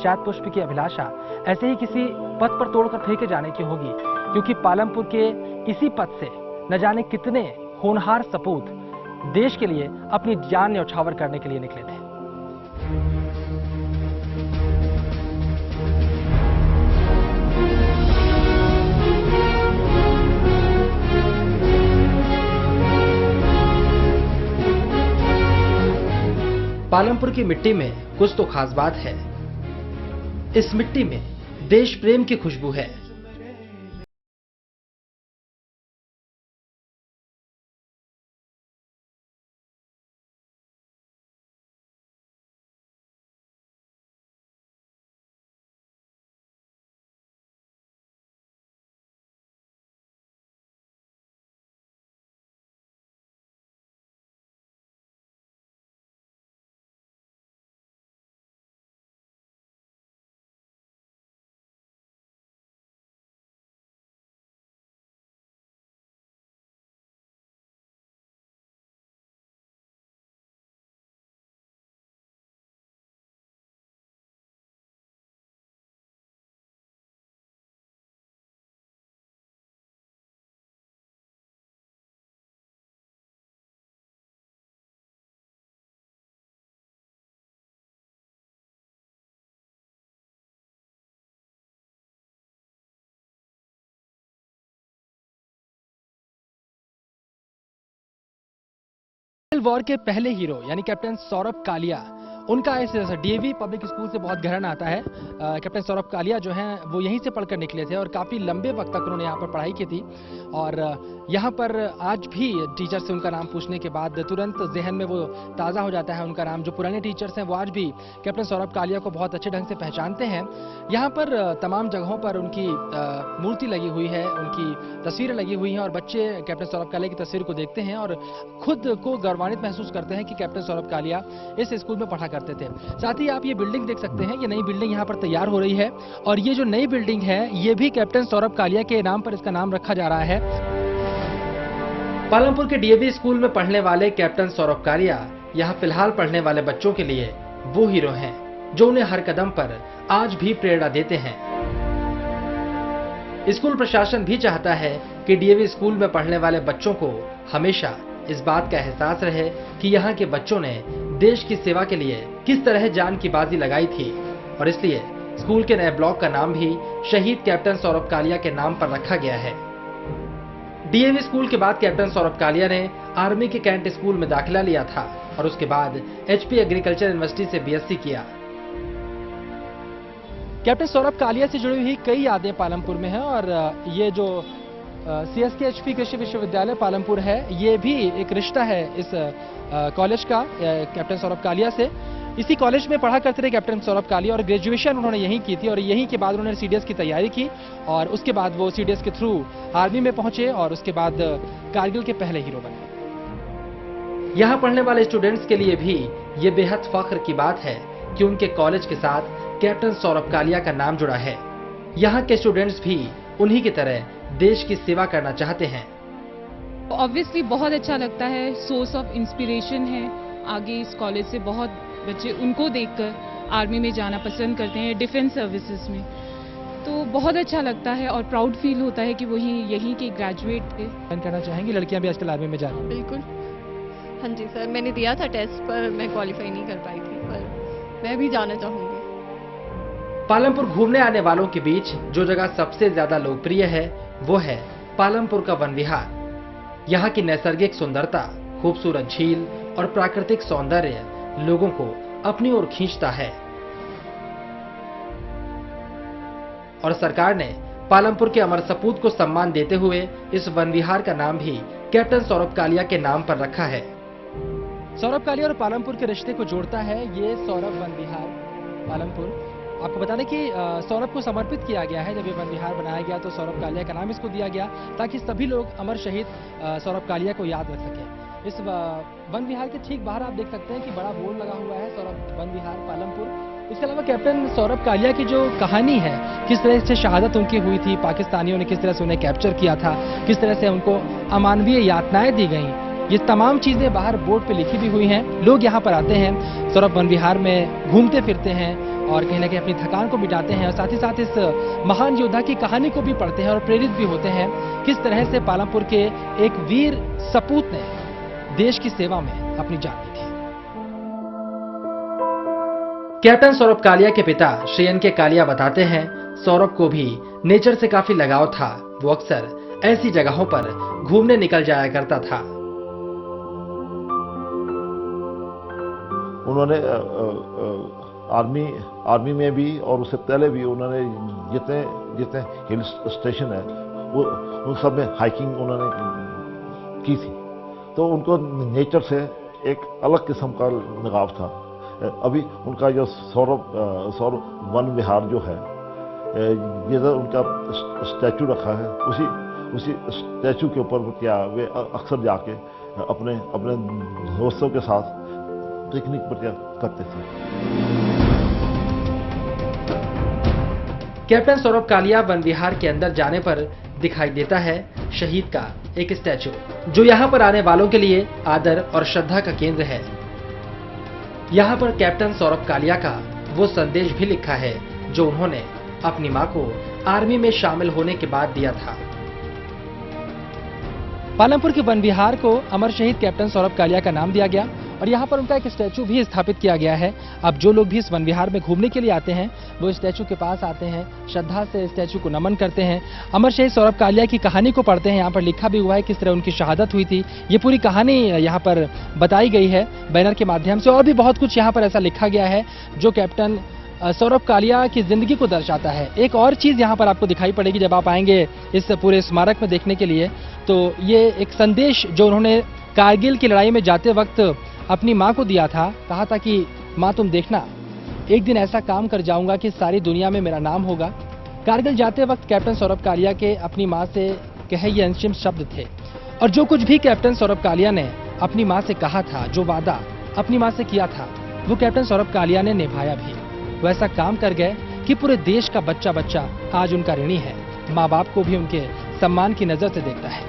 शायद पुष्प की अभिलाषा ऐसे ही किसी पथ पर तोड़कर फेंके जाने की होगी, क्योंकि पालमपुर के इसी पथ से न जाने कितने होनहार सपूत देश के लिए अपनी जान न्यौछावर करने के लिए निकले थे। पालमपुर की मिट्टी में कुछ तो खास बात है। इस मिट्टी में देश प्रेम की खुशबू है। वॉर के पहले हीरो यानी कैप्टन सौरभ कालिया, उनका इस डीएवी पब्लिक स्कूल से बहुत गहरा नाता है। कैप्टन सौरभ कालिया जो हैं वो यहीं से पढ़कर निकले थे और काफ़ी लंबे वक्त तक उन्होंने यहाँ पर पढ़ाई की थी। और यहाँ पर आज भी टीचर से उनका नाम पूछने के बाद तुरंत जहन में वो ताज़ा हो जाता है उनका नाम। जो पुराने टीचर्स हैं वो आज भी कैप्टन सौरभ कालिया को बहुत अच्छे ढंग से पहचानते हैं। यहाँ पर तमाम जगहों पर उनकी मूर्ति लगी हुई है, उनकी तस्वीरें लगी हुई हैं और बच्चे कैप्टन सौरभ कालिया की तस्वीर को देखते हैं और खुद को गौरवान्वित महसूस करते हैं कि कैप्टन सौरभ कालिया इस स्कूल में पढ़ा करते थे। साथ ही आप ये बिल्डिंग देख सकते हैं, ये नई बिल्डिंग यहाँ पर तैयार हो रही है और ये जो नई बिल्डिंग है ये भी कैप्टन सौरभ कालिया के नाम पर इसका नाम रखा जा रहा है। पालमपुर के डीएवी स्कूल में पढ़ने वाले कैप्टन सौरभ कालिया यहाँ फिलहाल पढ़ने वाले बच्चों के लिए वो हीरो हैं जो उन्हें हर कदम पर आज भी प्रेरणा देते हैं। स्कूल प्रशासन भी चाहता है कि डीएवी स्कूल में पढ़ने वाले बच्चों को हमेशा इस बात का एहसास रहे कि यहाँ के बच्चों ने देश की सेवा के लिए किस तरह जान की बाजी लगाई थी और इसलिए स्कूल के नए ब्लॉक का नाम भी शहीद कैप्टन सौरभ कालिया के नाम पर रखा गया है। डीएवी स्कूल के बाद कैप्टन सौरभ कालिया ने आर्मी के कैंट स्कूल में दाखिला लिया था और उसके बाद एचपी एग्रीकल्चर यूनिवर्सिटी से बीएससी किया। कैप्टन सौरभ कालिया से जुड़ी हुई कई यादें पालमपुर में हैं और ये जो सीएसके एचपी कृषि विश्वविद्यालय पालमपुर है ये भी एक रिश्ता है इस कॉलेज का कैप्टन सौरभ कालिया से। इसी कॉलेज में पढ़ा करते थे कैप्टन सौरभ कालिया और ग्रेजुएशन उन्होंने यहीं की थी और यहीं के बाद उन्होंने सीडीएस की तैयारी की और उसके बाद वो सीडीएस के थ्रू आर्मी में पहुंचे और उसके बाद कारगिल के पहले हीरो बने। यहाँ पढ़ने वाले स्टूडेंट्स के लिए भी ये बेहद फख्र की बात है कि उनके कॉलेज के साथ कैप्टन सौरभ कालिया का नाम जुड़ा है। यहाँ के स्टूडेंट्स भी उन्हीं की तरह देश की सेवा करना चाहते हैं। ऑब्वियसली बहुत अच्छा लगता है, सोर्स ऑफ इंस्पिरेशन है। आगे इस कॉलेज से बहुत बच्चे उनको देखकर आर्मी में जाना पसंद करते हैं, डिफेंस सर्विसेज में, तो बहुत अच्छा लगता है और प्राउड फील होता है कि वही यहीं के ग्रेजुएट थे। करना चाहेंगे लड़कियां भी आजकल आर्मी में जा रही हैं? बिल्कुल, हाँ जी सर, मैंने दिया था टेस्ट पर मैं क्वालिफाई नहीं कर पाई थी, पर मैं भी जाना चाहूँगी। पालमपुर घूमने आने वालों के बीच जो जगह सबसे ज्यादा लोकप्रिय है वो है पालमपुर का वन विहार। यहाँ की नैसर्गिक सुंदरता, खूबसूरत झील और प्राकृतिक सौंदर्य लोगों को अपनी ओर खींचता है और सरकार ने पालमपुर के अमर सपूत को सम्मान देते हुए इस वन विहार का नाम भी कैप्टन सौरभ कालिया के नाम पर रखा है। सौरभ कालिया और पालमपुर के रिश्ते को जोड़ता है ये सौरभ वन विहार पालमपुर। आपको बता दें कि सौरभ को समर्पित किया गया है। जब ये वन विहार बनाया गया तो सौरभ कालिया का नाम इसको दिया गया ताकि सभी लोग अमर शहीद सौरभ कालिया को याद रख सकें। इस वन विहार के ठीक बाहर आप देख सकते हैं कि बड़ा बोर्ड लगा हुआ है सौरभ वन विहार पालमपुर। इसके अलावा कैप्टन सौरभ कालिया की जो कहानी है, किस तरह से शहादत उनकी हुई थी, पाकिस्तानियों ने किस तरह से उन्हें कैप्चर किया था, किस तरह से उनको अमानवीय यातनाएं दी गई, ये तमाम चीजें बाहर बोर्ड पे लिखी भी हुई हैं। लोग यहाँ पर आते हैं, सौरभ वन विहार में घूमते फिरते हैं और कहीं ना कहीं अपनी थकान को मिटाते हैं और साथ ही साथ इस महान योद्धा की कहानी को भी पढ़ते हैं और प्रेरित भी होते हैं, किस तरह से पालमपुर के एक वीर सपूत ने देश की सेवा में अपनी जान दी थी। कैप्टन सौरभ कालिया के पिता श्री एन के कालिया बताते हैं, सौरभ को भी नेचर से काफी लगाव था। वो अक्सर ऐसी जगहों पर घूमने निकल जाया करता था। उन्होंने आर्मी में भी और उससे पहले भी उन्होंने जितने हिल स्टेशन है वो उन सब में हाइकिंग उन्होंने की थी, तो उनको नेचर से एक अलग किस्म का लगाव था। अभी उनका जो सौरभ वन विहार जो है, ये जो उनका स्टैचू रखा है, उसी स्टैचू के ऊपर क्या वे अक्सर जाके अपने दोस्तों के साथ पिकनिक पर क्या करते थे। कैप्टन सौरभ कालिया वन विहार के अंदर जाने पर दिखाई देता है शहीद का एक स्टैचू, जो यहाँ पर आने वालों के लिए आदर और श्रद्धा का केंद्र है। यहाँ पर कैप्टन सौरभ कालिया का वो संदेश भी लिखा है जो उन्होंने अपनी मां को आर्मी में शामिल होने के बाद दिया था। पालमपुर के वन विहार को अमर शहीद कैप्टन सौरभ कालिया का नाम दिया गया और यहाँ पर उनका एक स्टैचू भी स्थापित किया गया है। अब जो लोग भी इस वन विहार में घूमने के लिए आते हैं वो स्टैचू के पास आते हैं, श्रद्धा से स्टैचू को नमन करते हैं, अमर शहीद सौरभ कालिया की कहानी को पढ़ते हैं। यहाँ पर लिखा भी हुआ है किस तरह उनकी शहादत हुई थी। ये पूरी कहानी यहाँ पर बताई गई है बैनर के माध्यम से, और भी बहुत कुछ यहाँ पर ऐसा लिखा गया है जो कैप्टन सौरभ कालिया की जिंदगी को दर्शाता है। एक और चीज यहाँ पर आपको दिखाई पड़ेगी जब आप आएंगे इस पूरे स्मारक में देखने के लिए, तो ये एक संदेश जो उन्होंने कारगिल की लड़ाई में जाते वक्त अपनी मां को दिया था। कहा था कि मां तुम देखना, एक दिन ऐसा काम कर जाऊंगा कि सारी दुनिया में मेरा नाम होगा। कारगिल जाते वक्त कैप्टन सौरभ कालिया के अपनी मां से कहे ये अंतिम शब्द थे, और जो कुछ भी कैप्टन सौरभ कालिया ने अपनी मां से कहा था, जो वादा अपनी मां से किया था, वो कैप्टन सौरभ कालिया ने निभाया भी। वो ऐसा काम कर गए कि पूरे देश का बच्चा बच्चा आज उनका ऋणी है, माँ बाप को भी उनके सम्मान की नजर से देखता है।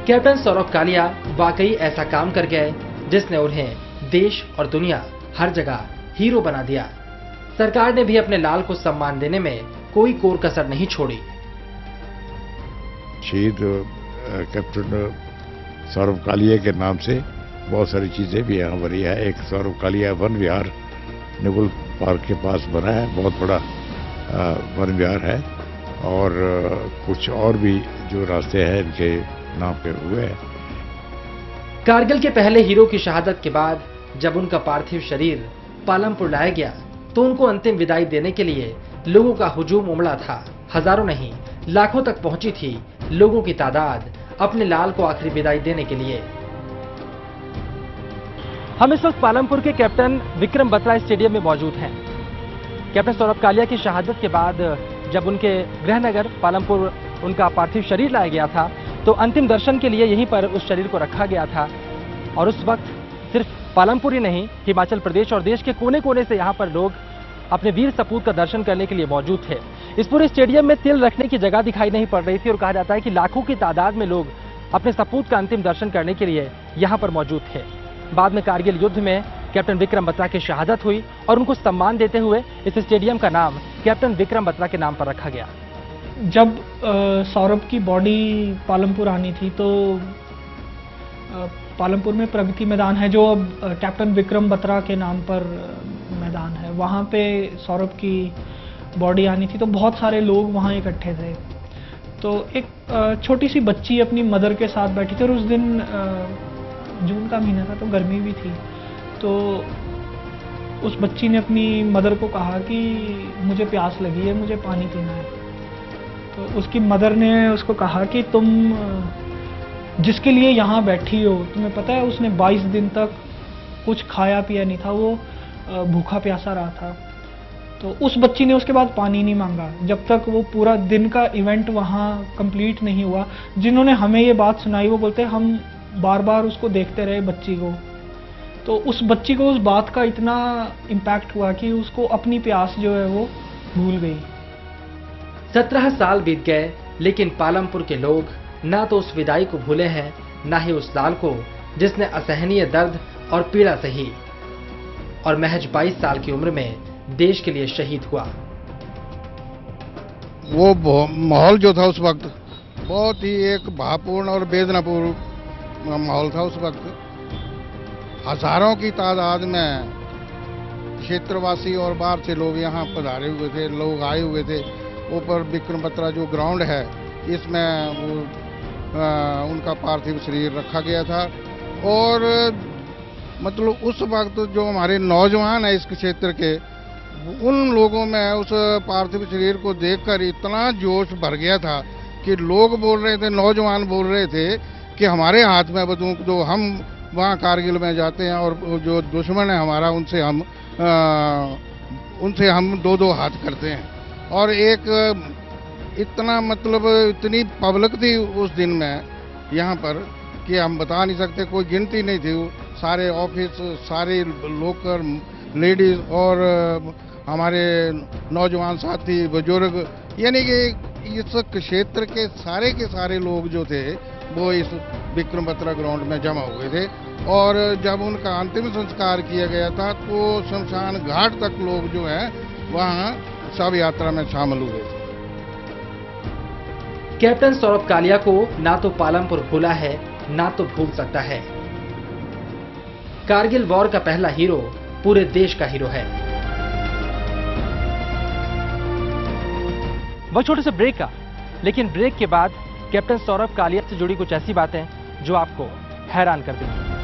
कैप्टन सौरभ कालिया वाकई ऐसा काम कर गए जिसने उन्हें देश और दुनिया हर जगह हीरो बना दिया। सरकार ने भी अपने लाल को सम्मान देने में कोई कोर कसर नहीं छोड़ी। शहीद कैप्टन सौरभ कालिया के नाम से बहुत सारी चीजें भी यहाँ बनी है। एक सौरभ कालिया वन विहार नेवल पार्क के पास बना है, बहुत बड़ा वन विहार है, और कुछ और भी जो रास्ते हैं इनके नाम पे हुए हैं। कारगिल के पहले हीरो की शहादत के बाद जब उनका पार्थिव शरीर पालमपुर लाया गया तो उनको अंतिम विदाई देने के लिए लोगों का हुजूम उमड़ा था। हजारों नहीं लाखों तक पहुंची थी लोगों की तादाद अपने लाल को आखिरी विदाई देने के लिए। हम इस वक्त पालमपुर के कैप्टन विक्रम बत्रा स्टेडियम में मौजूद हैं। कैप्टन सौरभ कालिया की शहादत के बाद जब उनके गृहनगर पालमपुर उनका पार्थिव शरीर लाया गया था तो अंतिम दर्शन के लिए यहीं पर उस शरीर को रखा गया था, और उस वक्त सिर्फ पालमपुर ही नहीं, हिमाचल प्रदेश और देश के कोने कोने से यहाँ पर लोग अपने वीर सपूत का दर्शन करने के लिए मौजूद थे। इस पूरे स्टेडियम में तिल रखने की जगह दिखाई नहीं पड़ रही थी और कहा जाता है कि लाखों की तादाद में लोग अपने सपूत का अंतिम दर्शन करने के लिए यहाँ पर मौजूद थे। बाद में कारगिल युद्ध में कैप्टन विक्रम बत्रा की शहादत हुई और उनको सम्मान देते हुए इस स्टेडियम का नाम कैप्टन विक्रम बत्रा के नाम पर रखा गया। जब सौरभ की बॉडी पालमपुर आनी थी तो पालमपुर में प्रगति मैदान है जो अब कैप्टन विक्रम बत्रा के नाम पर मैदान है, वहाँ पे सौरभ की बॉडी आनी थी तो बहुत सारे लोग वहाँ इकट्ठे थे। तो एक छोटी सी बच्ची अपनी मदर के साथ बैठी थी और उस दिन जून का महीना था तो गर्मी भी थी, तो उस बच्ची ने अपनी मदर को कहा कि मुझे प्यास लगी है, मुझे पानी पीना है। तो उसकी मदर ने उसको कहा कि तुम जिसके लिए यहाँ बैठी हो, तुम्हें पता है उसने 22 दिन तक कुछ खाया पिया नहीं था, वो भूखा प्यासा रहा था। तो उस बच्ची ने उसके बाद पानी नहीं मांगा जब तक वो पूरा दिन का इवेंट वहाँ कंप्लीट नहीं हुआ। जिन्होंने हमें ये बात सुनाई वो बोलते हम बार बार उसको देखते रहे बच्ची को, तो उस बच्ची को उस बात का इतना इम्पैक्ट हुआ कि उसको अपनी प्यास जो है वो भूल गई। 17 साल बीत गए लेकिन पालमपुर के लोग ना तो उस विदाई को भूले हैं, ना ही उस लाल को जिसने असहनीय दर्द और पीड़ा सही और महज 22 साल की उम्र में देश के लिए शहीद हुआ। वो माहौल जो था उस वक्त बहुत ही एक भावपूर्ण और वेदनापूर्ण माहौल था। उस वक्त हजारों की तादाद में क्षेत्रवासी और बाहर से लोग यहाँ पधारे हुए थे, लोग आए हुए थे। ऊपर विक्रम बत्रा जो ग्राउंड है इसमें वो उनका पार्थिव शरीर रखा गया था। और मतलब उस वक्त जो हमारे नौजवान हैं इस क्षेत्र के, उन लोगों में उस पार्थिव शरीर को देखकर इतना जोश भर गया था कि लोग बोल रहे थे, नौजवान बोल रहे थे कि हमारे हाथ में बंदूक दो, हम वहाँ कारगिल में जाते हैं और जो दुश्मन है हमारा उनसे हम दो हाथ करते हैं। और एक इतना मतलब इतनी पब्लिक थी उस दिन में यहाँ पर कि हम बता नहीं सकते, कोई गिनती नहीं थी। सारे ऑफिस, सारे लोकल लेडीज और हमारे नौजवान साथी, बुजुर्ग, यानी कि इस क्षेत्र के सारे लोग जो थे वो इस विक्रम बत्रा ग्राउंड में जमा हुए थे। और जब उनका अंतिम संस्कार किया गया था तो शमशान घाट तक लोग जो है वहाँ शव यात्रा में शामिल हुए थे। कैप्टन सौरभ कालिया को ना तो पालमपुर भूला है, ना तो भूल सकता है। कारगिल वॉर का पहला हीरो पूरे देश का हीरो है। वह छोटे से ब्रेक का, लेकिन ब्रेक के बाद कैप्टन सौरभ कालिया से जुड़ी कुछ ऐसी बातें जो आपको हैरान कर देंगी।